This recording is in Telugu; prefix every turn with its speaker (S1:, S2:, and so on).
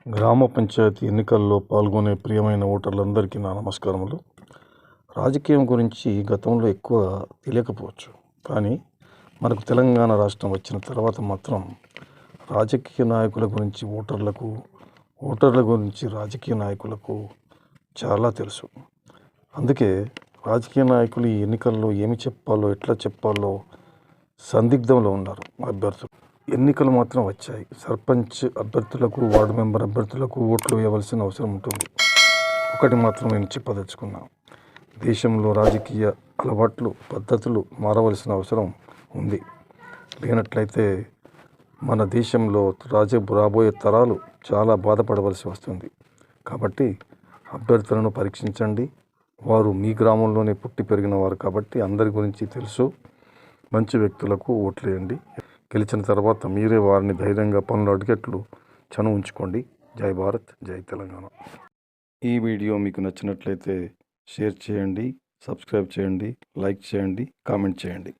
S1: గ్రామ పంచాయతీ ఎన్నికల్లో పాల్గొనే ప్రియమైన ఓటర్లందరికీ నా నమస్కారములు. రాజకీయం గురించి గతంలో ఎక్కువ తెలియకపోవచ్చు, కానీ మనకు తెలంగాణ రాష్ట్రం వచ్చిన తర్వాత మాత్రం రాజకీయ నాయకుల గురించి ఓటర్ల గురించి రాజకీయ నాయకులకు చాలా తెలుసు. అందుకే రాజకీయ నాయకులు ఈ ఎన్నికల్లో ఏమి చెప్పాలో, ఎట్లా చెప్పాలో సందిగ్ధంలో ఉన్నారు అభ్యర్థులు. ఎన్నికలు మాత్రం వచ్చాయి. సర్పంచ్ అభ్యర్థులకు, వార్డు మెంబర్ అభ్యర్థులకు ఓట్లు వేయవలసిన అవసరం ఉంటుంది. ఒకటి మాత్రం నేను చెప్పదలుచుకున్నాను. దేశంలో రాజకీయ అలవాట్లు, పద్ధతులు మారవలసిన అవసరం ఉంది. లేనట్లయితే మన దేశంలో రాబోయే తరాలు చాలా బాధపడవలసి వస్తుంది. కాబట్టి అభ్యర్థులను పరీక్షించండి. వారు మీ గ్రామంలోనే పుట్టి పెరిగిన వారు కాబట్టి అందరి గురించి తెలుసు. మంచి వ్యక్తులకు ఓట్లు వేయండి. గెలిచిన తర్వాత మీరే వారిని ధైర్యంగా పనులు అడిగేట్లు చనువు ఉంచుకోండి. జై భారత్, జై తెలంగాణ. ఈ వీడియో మీకు నచ్చినట్లయితే షేర్ చేయండి, సబ్స్క్రైబ్ చేయండి, లైక్ చేయండి, కామెంట్ చేయండి.